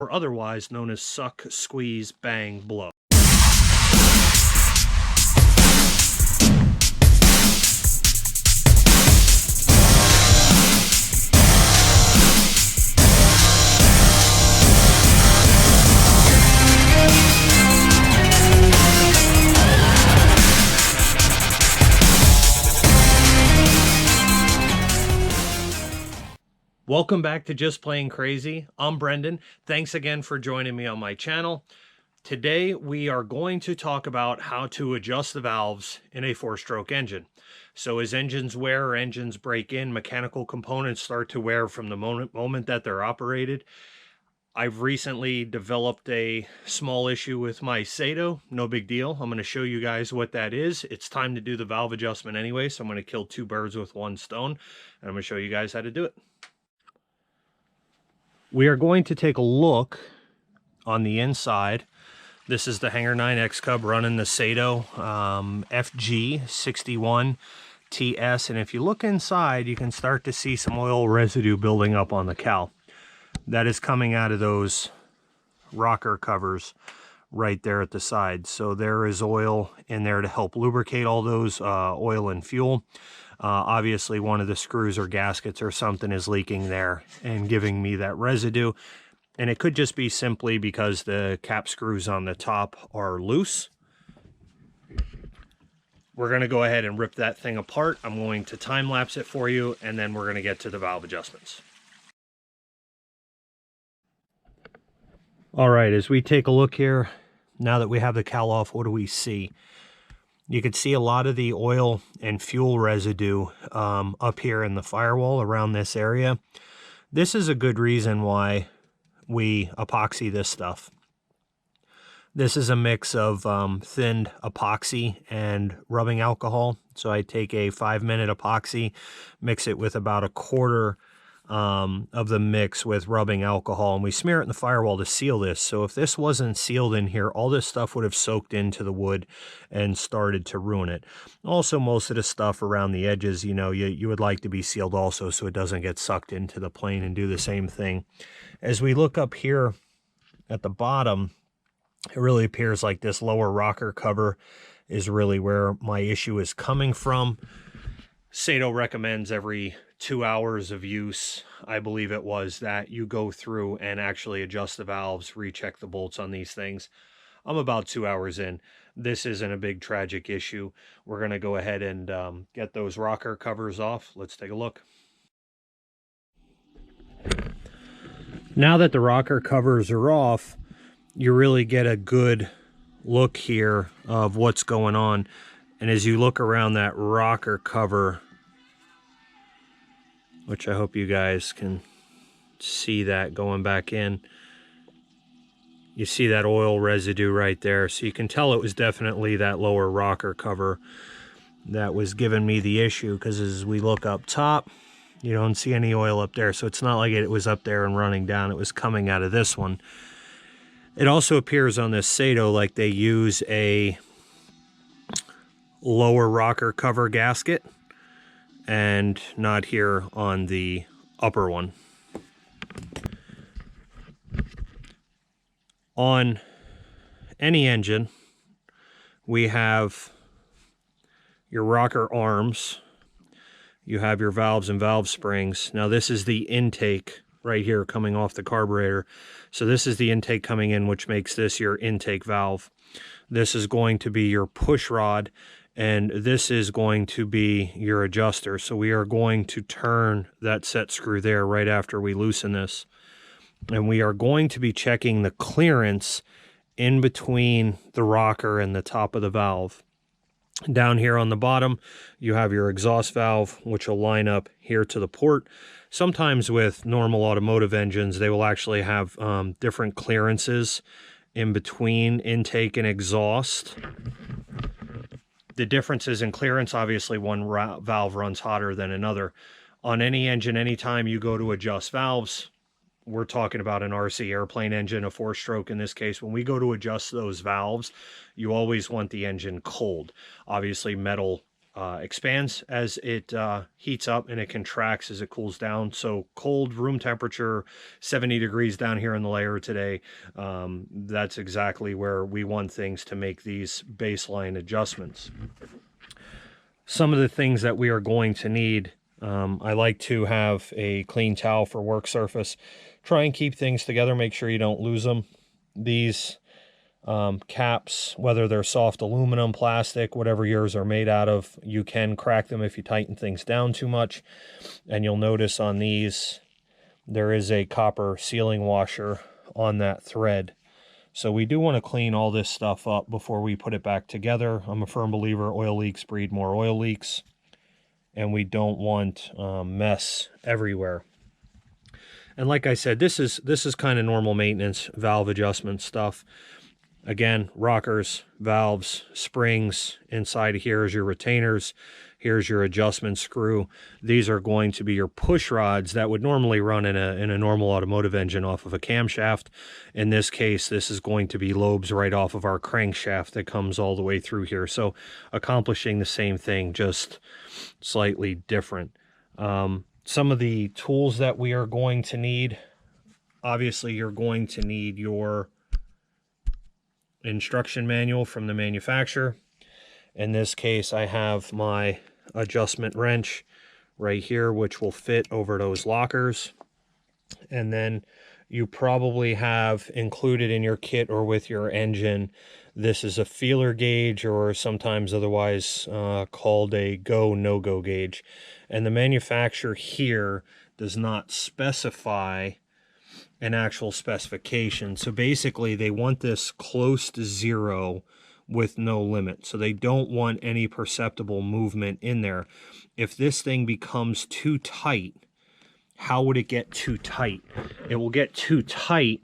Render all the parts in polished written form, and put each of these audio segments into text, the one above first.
or otherwise known as suck, squeeze, bang, blow. Welcome back to Just Plain Crazy. I'm Brendan. Thanks again for joining me on my channel. Today we are going to talk about how to adjust the valves in a 4-stroke engine. So as engines wear or engines break in, mechanical components start to wear from the moment that they're operated. I've recently developed a small issue with my Saito. No big deal. I'm going to show you guys what that is. It's time to do the valve adjustment anyway, so I'm going to kill two birds with one stone, and I'm going to show you guys how to do it. We are going to take a look on the inside. This is the Hanger 9 X Cub running the Saito FG61TS, and if you look inside, you can start to see some oil residue building up on the cowl. That is coming out of those rocker covers right there at the side. So there is oil in there to help lubricate all those oil and fuel. Obviously one of the screws or gaskets or something is leaking there and giving me that residue. And it could just be simply because the cap screws on the top are loose. We're going to go ahead and rip that thing apart. I'm going to time lapse it for you, and then we're going to get to the valve adjustments. All right, as we take a look here, now that we have the cowl off, what do we see? You can see a lot of the oil and fuel residue up here in the firewall around this area. This is a good reason why we epoxy this stuff. This is a mix of thinned epoxy and rubbing alcohol. So I take a 5-minute epoxy, mix it with about a quarter of the mix with rubbing alcohol, and we smear it in the firewall to seal this. So if this wasn't sealed in here, all this stuff would have soaked into the wood and started to ruin it. Also, most of the stuff around the edges, you know, you would like to be sealed also so it doesn't get sucked into the plane and do the same thing. As we look up here at the bottom, it really appears like this lower rocker cover is really where my issue is coming from. Saito recommends every 2 hours of use, I believe it was, that you go through and actually adjust the valves, recheck the bolts on these things. I'm about 2 hours in. This isn't a big tragic issue. We're going to go ahead and get those rocker covers off. Let's take a look. Now that the rocker covers are off, you really get a good look here of what's going on. And as you look around that rocker cover, which I hope you guys can see that going back in, you see that oil residue right there. So you can tell it was definitely that lower rocker cover that was giving me the issue, because as we look up top, you don't see any oil up there. So it's not like it was up there and running down. It was coming out of this one. It also appears on this Saito like they use a lower rocker cover gasket and not here on the upper one. On any engine, we have your rocker arms, you have your valves and valve springs. Now this is the intake right here coming off the carburetor. So this is the intake coming in, which makes this your intake valve. This is going to be your push rod, and this is going to be your adjuster. So we are going to turn that set screw there right after we loosen this. And we are going to be checking the clearance in between the rocker and the top of the valve. Down here on the bottom, you have your exhaust valve, which will line up here to the port. Sometimes with normal automotive engines, they will actually have different clearances in between intake and exhaust. The differences in clearance, obviously one valve runs hotter than another. On any engine, anytime you go to adjust valves, we're talking about an RC airplane engine, a 4-stroke in this case. When we go to adjust those valves, you always want the engine cold. Obviously metal expands as it heats up, and it contracts as it cools down. So cold room temperature, 70 degrees down here in the layer today, that's exactly where we want things to make these baseline adjustments. Some of the things that we are going to need, I like to have a clean towel for work surface. Try and keep things together, make sure you don't lose them. These caps, whether they're soft aluminum, plastic, whatever yours are made out of, you can crack them if you tighten things down too much. And you'll notice on these, there is a copper sealing washer on that thread. So we do want to clean all this stuff up before we put it back together. I'm a firm believer oil leaks breed more oil leaks, and we don't want mess everywhere. And like I said, this is kind of normal maintenance valve adjustment stuff. Again, rockers, valves, springs. Inside of here is your retainers. Here's your adjustment screw. These are going to be your push rods that would normally run in a normal automotive engine off of a camshaft. In this case, this is going to be lobes right off of our crankshaft that comes all the way through here. So accomplishing the same thing, just slightly different. Some of the tools that we are going to need, obviously you're going to need your instruction manual from the manufacturer. In this case, I have my adjustment wrench right here, which will fit over those lockers. And then you probably have included in your kit or with your engine, this is a feeler gauge, or sometimes otherwise called a go, no-go gauge. And the manufacturer here does not specify an actual specification. So basically they want this close to zero with no limit. So they don't want any perceptible movement in there. If this thing becomes too tight, how would it get too tight? It will get too tight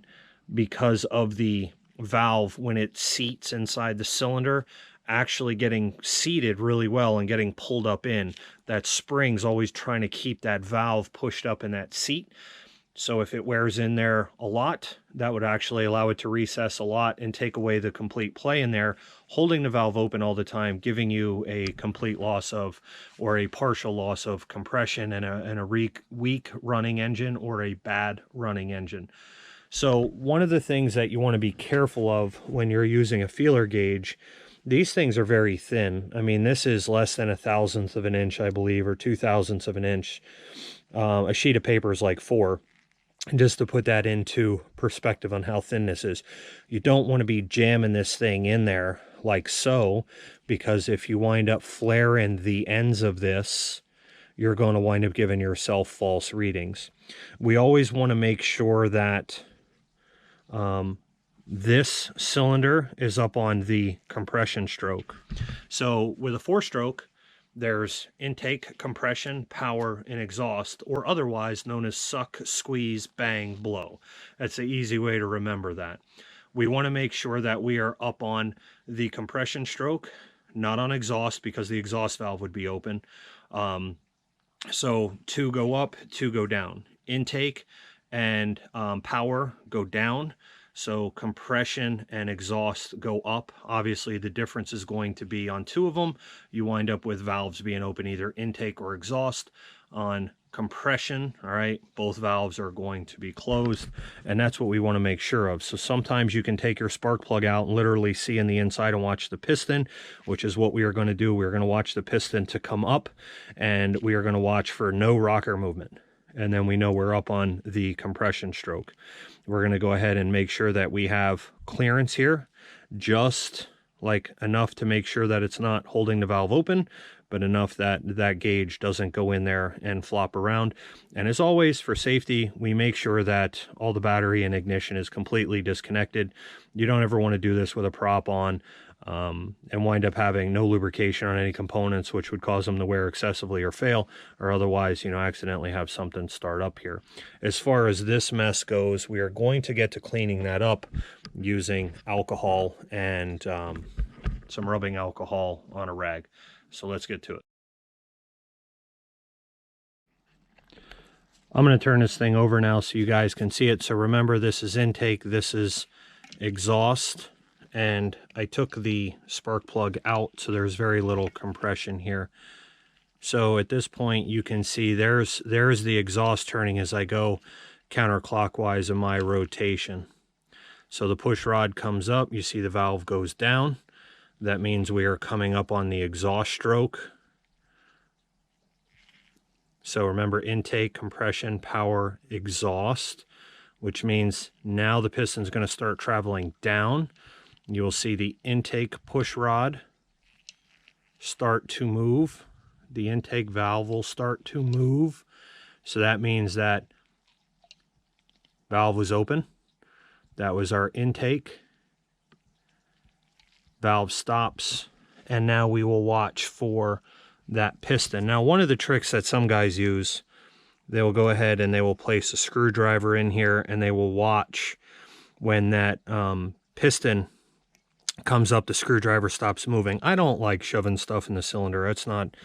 because of the valve when it seats inside the cylinder actually getting seated really well and getting pulled up in. That spring's always trying to keep that valve pushed up in that seat. So if it wears in there a lot, that would actually allow it to recess a lot and take away the complete play in there, holding the valve open all the time, giving you a complete loss of, or a partial loss of compression in a weak running engine or a bad running engine. So one of the things that you want to be careful of when you're using a feeler gauge, these things are very thin. I mean, this is less than 1/1000th of an inch, I believe, or 2/1000ths of an inch. A sheet of paper is like 4. And just to put that into perspective on how thin this is, you don't want to be jamming this thing in there like so, because if you wind up flaring the ends of this, you're going to wind up giving yourself false readings. We always want to make sure that this cylinder is up on the compression stroke. So with a 4-stroke, there's intake, compression, power, and exhaust, or otherwise known as suck, squeeze, bang, blow. That's the easy way to remember that. We want to make sure that we are up on the compression stroke, not on exhaust, because the exhaust valve would be open. So 2 go up, 2 go down. Intake and power go down. So compression and exhaust go up. Obviously, the difference is going to be on 2 of them. You wind up with valves being open, either intake or exhaust. On compression, all right, both valves are going to be closed, and that's what we want to make sure of. So sometimes you can take your spark plug out and literally see in the inside and watch the piston, which is what we are going to do. We're going to watch the piston to come up, and we are going to watch for no rocker movement. And then we know we're up on the compression stroke. We're going to go ahead and make sure that we have clearance here, just like enough to make sure that it's not holding the valve open, but enough that that gauge doesn't go in there and flop around. And as always, for safety, we make sure that all the battery and ignition is completely disconnected. You don't ever want to do this with a prop on and wind up having no lubrication on any components, which would cause them to wear excessively or fail, or otherwise, you know, accidentally have something start up here. As far as this mess goes, we are going to get to cleaning that up using alcohol and some rubbing alcohol on a rag. So let's get to it. I'm going to turn this thing over now so you guys can see it. So remember, this is intake, this is exhaust, and I took the spark plug out, so there's very little compression here. So at this point you can see there's the exhaust turning as I go counterclockwise in my rotation. So the push rod comes up, you see the valve goes down. That means we are coming up on the exhaust stroke. So remember, intake, compression, power, exhaust, which means now the piston's going to start traveling down. You will see the intake push rod start to move. The intake valve will start to move. So that means that valve was open. That was our intake. Valve stops. And now we will watch for that piston. Now, one of the tricks that some guys use, they will go ahead and they will place a screwdriver in here and they will watch when that piston comes up, the screwdriver stops moving. I don't like shoving stuff in the cylinder. That's not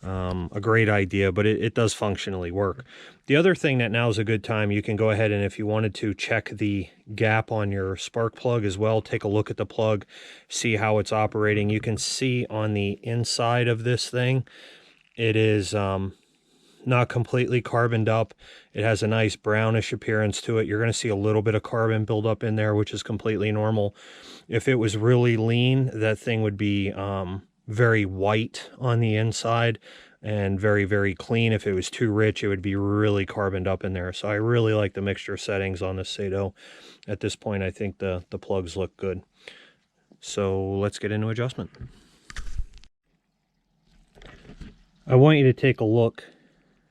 a great idea, but it does functionally work. The other thing that now is a good time, you can go ahead and if you wanted to check the gap on your spark plug as well, take a look at the plug, see how it's operating. You can see on the inside of this thing, it is not completely carboned up. It has a nice brownish appearance to it. You're going to see a little bit of carbon buildup in there, which is completely normal. If it was really lean, that thing would be very white on the inside and very, very clean. If it was too rich, it would be really carboned up in there. So I really like the mixture settings on this Saito. At this point, I think the plugs look good. So let's get into adjustment. I want you to take a look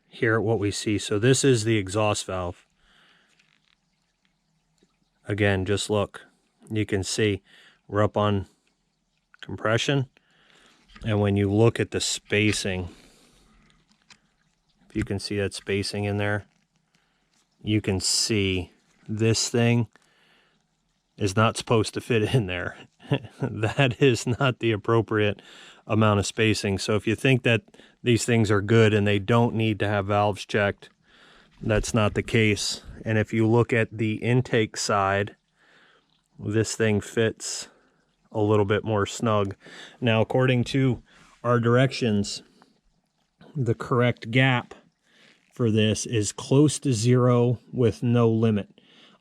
here at what we see. So this is the exhaust valve. Again, just look. You can see we're up on compression. And when you look at the spacing, if you can see that spacing in there, you can see this thing is not supposed to fit in there. That is not the appropriate amount of spacing. So if you think that these things are good and they don't need to have valves checked, that's not the case. And if you look at the intake side, this thing fits a little bit more snug. Now, according to our directions, the correct gap for this is close to 0 with no limit.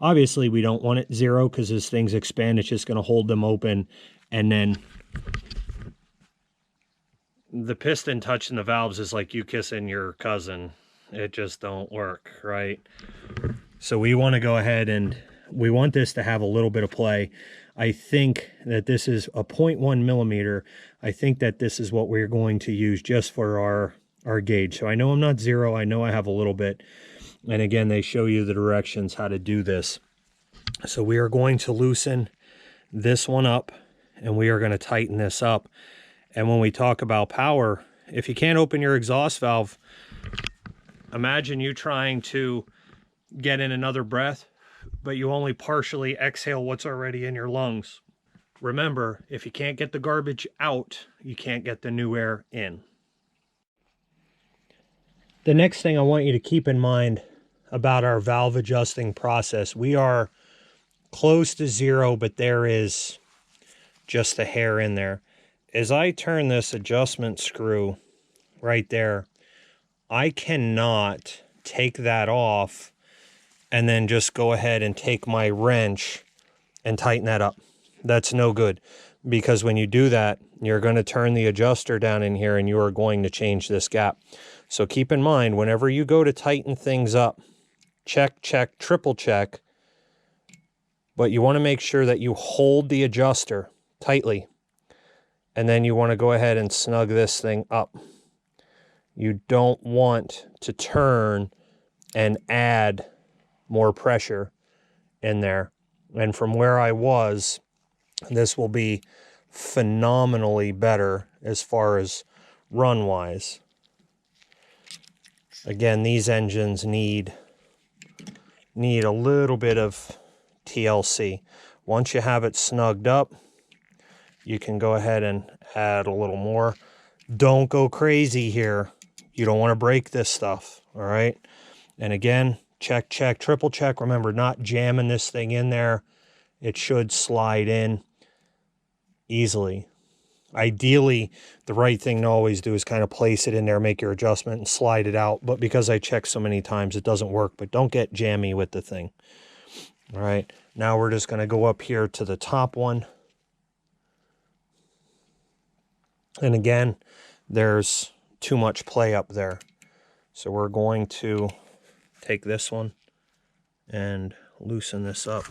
Obviously, we don't want it 0 because as things expand, it's just going to hold them open. And then the piston touching the valves is like you kissing your cousin. It just don't work, right? So we want to go ahead and we want this to have a little bit of play. I think that this is a 0.1 millimeter. I think that this is what we're going to use just for our gauge. So I know I'm not 0. I know I have a little bit. And again, they show you the directions how to do this. So we are going to loosen this one up and we are going to tighten this up. And when we talk about power, if you can't open your exhaust valve, imagine you trying to get in another breath, but you only partially exhale what's already in your lungs. Remember, if you can't get the garbage out, you can't get the new air in. The next thing I want you to keep in mind about our valve adjusting process, we are close to 0, but there is just a hair in there. As I turn this adjustment screw right there, I cannot take that off and then just go ahead and take my wrench and tighten that up. That's no good, because when you do that, you're going to turn the adjuster down in here and you are going to change this gap. So keep in mind, whenever you go to tighten things up, check, check, triple check, but you want to make sure that you hold the adjuster tightly. And then you want to go ahead and snug this thing up. You don't want to turn and add more pressure in there. And from where I was, this will be phenomenally better as far as run-wise. Again, these engines need a little bit of TLC. Once you have it snugged up, you can go ahead and add a little more. Don't go crazy here. You don't want to break this stuff, all right? And again, check, check, triple check. Remember, not jamming this thing in there. It should slide in. easily. Ideally, the right thing to always do is kind of place it in there, make your adjustment, and slide it out. But because I checked so many times, it doesn't work. But don't get jammy with the thing. All right, now we're just going to go up here to the top one. And again, there's too much play up there. So we're going to take this one and loosen this up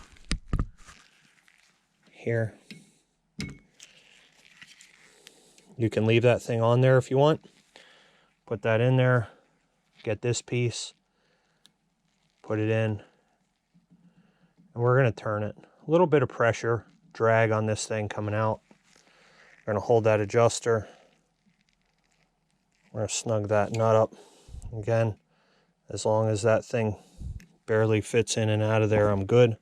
here. You can leave that thing on there if you want. Put that in there. Get this piece. Put it in. And we're going to turn it. A little bit of pressure, drag on this thing coming out. We're going to hold that adjuster. We're going to snug that nut up. Again, as long as that thing barely fits in and out of there, I'm good.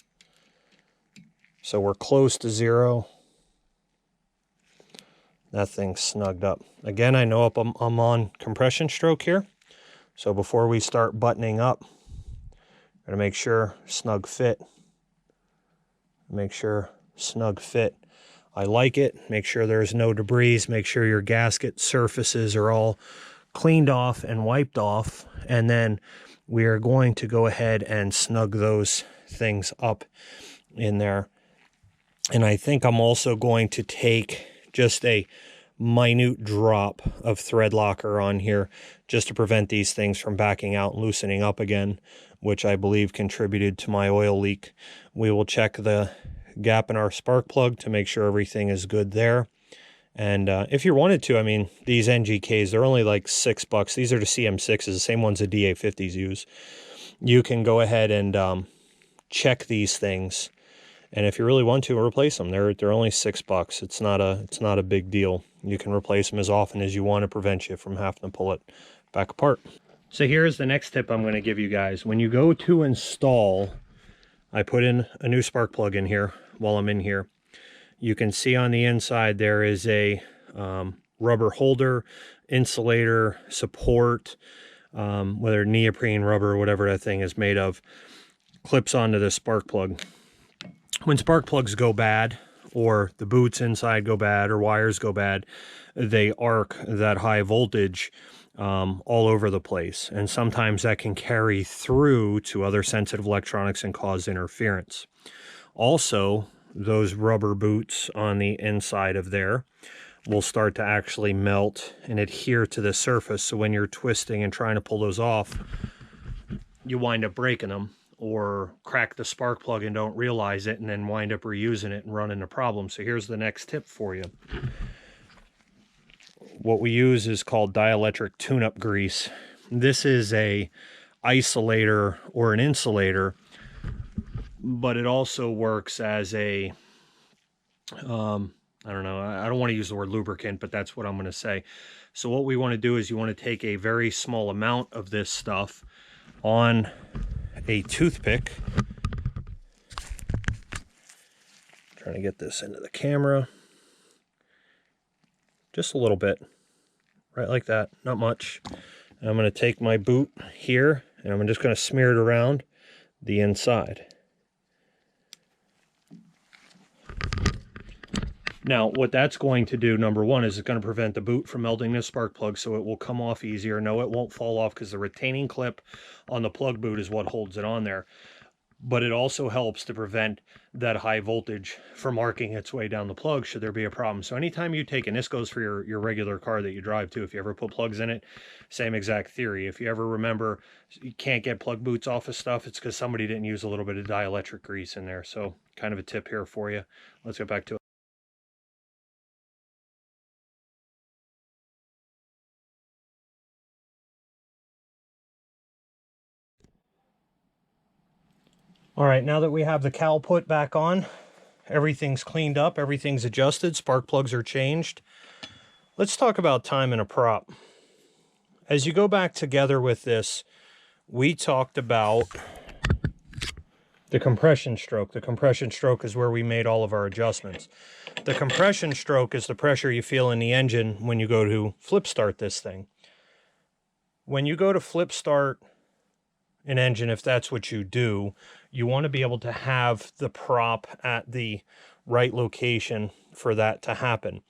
So we're close to zero. That thing's snugged up. Again, I know I'm on compression stroke here. So before we start buttoning up, I'm going to make sure snug fit. Make sure snug fit. I like it. Make sure there's no debris. Make sure your gasket surfaces are all cleaned off and wiped off. And then we are going to go ahead and snug those things up in there. And I think I'm also going to take just a minute drop of thread locker on here just to prevent these things from backing out and loosening up again, which I believe contributed to my oil leak. We will check the gap in our spark plug to make sure everything is good there. And if you wanted to, I mean, these NGKs, they're only like $6. These are the CM6s, the same ones the DA50s use. You can go ahead and check these things. And if you really want to, replace them. They're only $6. It's not a big deal. You can replace them as often as you want to prevent you from having to pull it back apart. So here's the next tip I'm going to give you guys. When you go to install, I put in a new spark plug in here while I'm in here. You can see on the inside there is a rubber holder, insulator, support, whether neoprene rubber or whatever that thing is made of, clips onto the spark plug. When spark plugs go bad, or the boots inside go bad, or wires go bad, they arc that high voltage all over the place. And sometimes that can carry through to other sensitive electronics and cause interference. Also, those rubber boots on the inside of there will start to actually melt and adhere to the surface. So when you're twisting and trying to pull those off, you wind up breaking them, or crack the spark plug and don't realize it and then wind up reusing it and run into problems. So here's the next tip for you. What we use is called Dielectric tune-up grease. This is a isolator or an insulator, but it also works as a, I don't know, I don't want to use the word lubricant, but that's what I'm going to say. So what we want to do is you want to take a very small amount of this stuff on a toothpick. Trying to get this into the camera. Just a little bit, right like that, not much. And I'm going to take my boot here and I'm just going to smear it around the inside. Now, what that's going to do, number one, is it's going to prevent the boot from melting the spark plug, so it will come off easier. No, it won't fall off because the retaining clip on the plug boot is what holds it on there. But it also helps to prevent that high voltage from arcing its way down the plug should there be a problem. So anytime you take, and this goes for your regular car that you drive too, if you ever put plugs in it, same exact theory. If you ever remember you can't get plug boots off of stuff, it's because somebody didn't use a little bit of dielectric grease in there. So kind of a tip here for you. Let's get back to it. All right, now that we have the cowl put back on, everything's cleaned up, everything's adjusted, spark plugs are changed. Let's talk about timing a prop. As you go back together with this, we talked about the compression stroke. The compression stroke is where we made all of our adjustments. The compression stroke is the pressure you feel in the engine when you go to flip start this thing. When you go to flip start an engine, if that's what you do, you want to be able to have the prop at the right location for that to happen.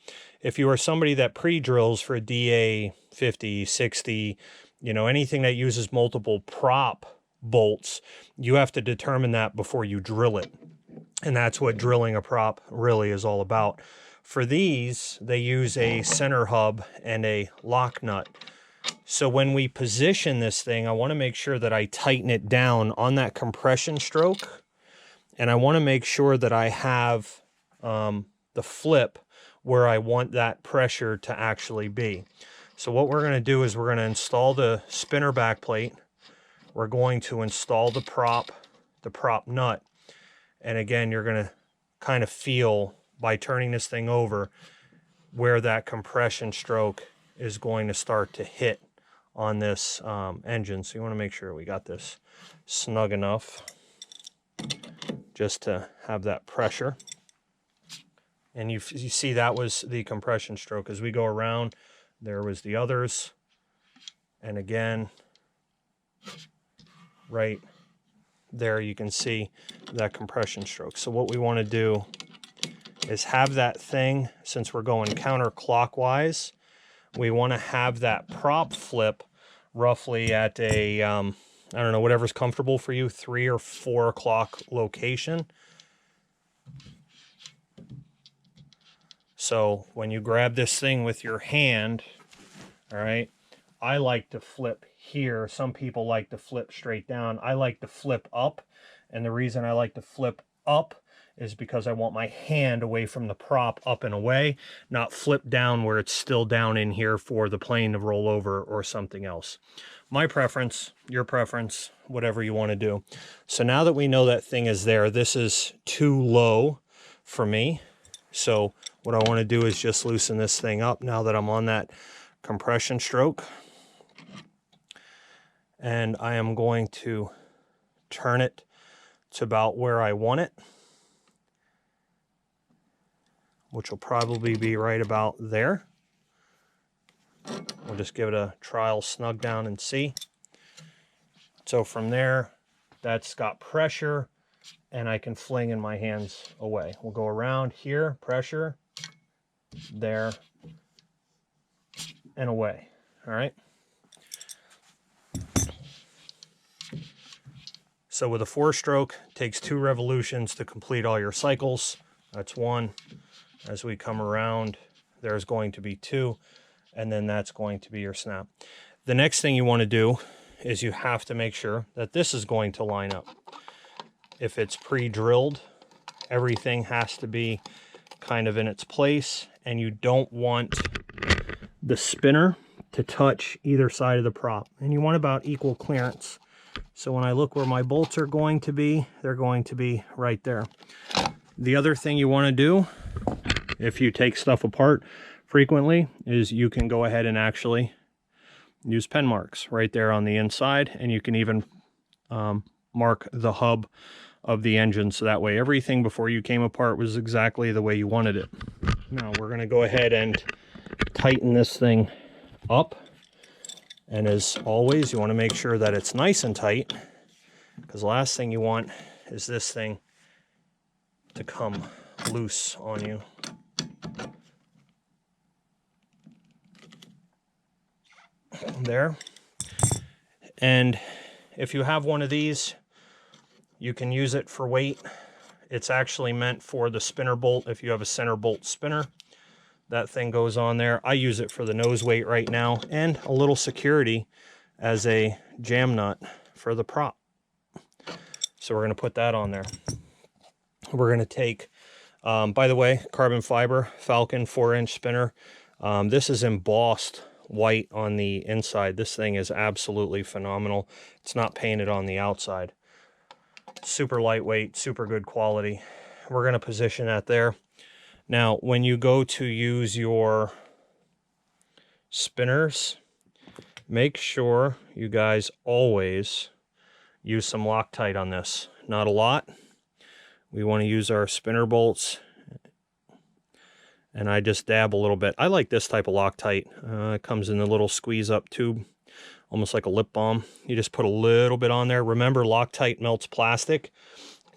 If you are somebody that pre-drills for a DA 50, 60, you know, anything that uses multiple prop bolts, you have to determine that before you drill it. And that's what drilling a prop really is all about. For these, they use a center hub and a lock nut. So when we position this thing, I want to make sure that I tighten it down on that compression stroke. And I want to make sure that I have the flip where I want that pressure to actually be. So what we're going to do is we're going to install the spinner back plate. We're going to install the prop nut. And again, you're going to kind of feel by turning this thing over where that compression stroke is going to start to hit on this engine. So you want to make sure we got this snug enough just to have that pressure. And you see that was the compression stroke. As we go around, there was the others. And again, right there you can see that compression stroke. So what we want to do is have that thing, since we're going counterclockwise, we want to have that prop flip roughly at a, I don't know, whatever's comfortable for you, 3 or 4 o'clock location. So when you grab this thing with your hand, all right, I like to flip here. Some people like to flip straight down. I like to flip up. And the reason I like to flip up is because I want my hand away from the prop, up and away, not flip down where it's still down in here for the plane to roll over or something else. My preference, your preference, whatever you want to do. So now that we know that thing is there, this is too low for me. So what I want to do is just loosen this thing up now that I'm on that compression stroke. And I am going to turn it to about where I want it, which will probably be right about there. We'll just give it a trial snug down and see. So from there, that's got pressure, and I can fling in my hands away. We'll go around here, pressure, there, and away. All right. So with a 4-stroke, it takes 2 revolutions to complete all your cycles. That's 1. As we come around, there's going to be 2, and then that's going to be your snap. The next thing you want to do is you have to make sure that this is going to line up. If it's pre-drilled, everything has to be kind of in its place, and you don't want the spinner to touch either side of the prop. And you want about equal clearance. So when I look where my bolts are going to be, they're going to be right there. The other thing you want to do, if you take stuff apart frequently, is you can go ahead and actually use pen marks right there on the inside, and you can even mark the hub of the engine, so that way everything before you came apart was exactly the way you wanted it. Now we're going to go ahead and tighten this thing up. And as always, you want to make sure that it's nice and tight, because the last thing you want is this thing to come loose on you. There. And if you have one of these, you can use it for weight. It's actually meant for the spinner bolt. If you have a center bolt spinner, that thing goes on there. I use it for the nose weight right now, and a little security as a jam nut for the prop. So we're going to put that on there. We're going to take, by the way, carbon fiber Falcon 4-inch spinner. This is embossed white on the inside. This thing is absolutely phenomenal. It's not painted on the outside. Super lightweight, super good quality. We're going to position that there. Now, when you go to use your spinners, make sure you guys always use some Loctite on this. Not a lot. We want to use our spinner bolts, and I just dab a little bit. I like this type of Loctite. It comes in the little squeeze-up tube almost like a lip balm. You just put a little bit on there. Remember, Loctite melts plastic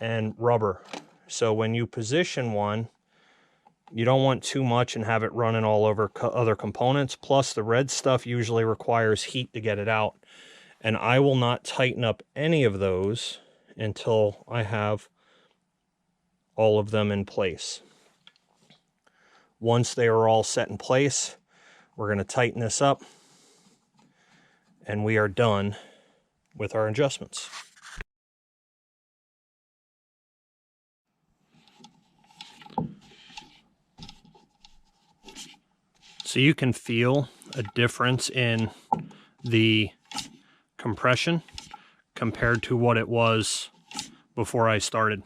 and rubber. So when you position one, you don't want too much and have it running all over other components. Plus, the red stuff usually requires heat to get it out. And I will not tighten up any of those until I have all of them in place. Once they are all set in place, we're going to tighten this up, and we are done with our adjustments. So you can feel a difference in the compression compared to what it was before I started.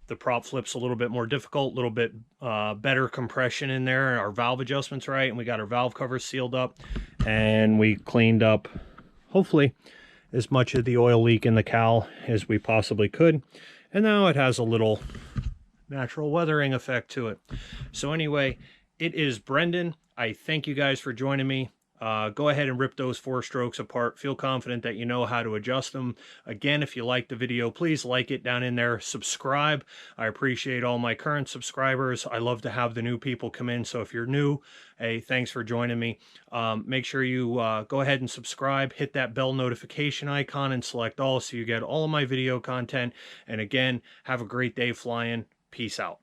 The prop flip's a little bit more difficult, a little bit better compression in there. Our valve adjustment's right, and we got our valve covers sealed up, and we cleaned up, hopefully, as much of the oil leak in the cowl as we possibly could. And now it has a little natural weathering effect to it. So anyway, it is Brendan. I thank you guys for joining me. Go ahead and rip those 4 strokes apart. Feel confident that you know how to adjust them. Again, if you like the video, please like it down in there. Subscribe. I appreciate all my current subscribers. I love to have the new people come in. So if you're new, hey, thanks for joining me. Make sure you go ahead and subscribe. Hit that bell notification icon and select all so you get all of my video content. And again, have a great day flying. Peace out.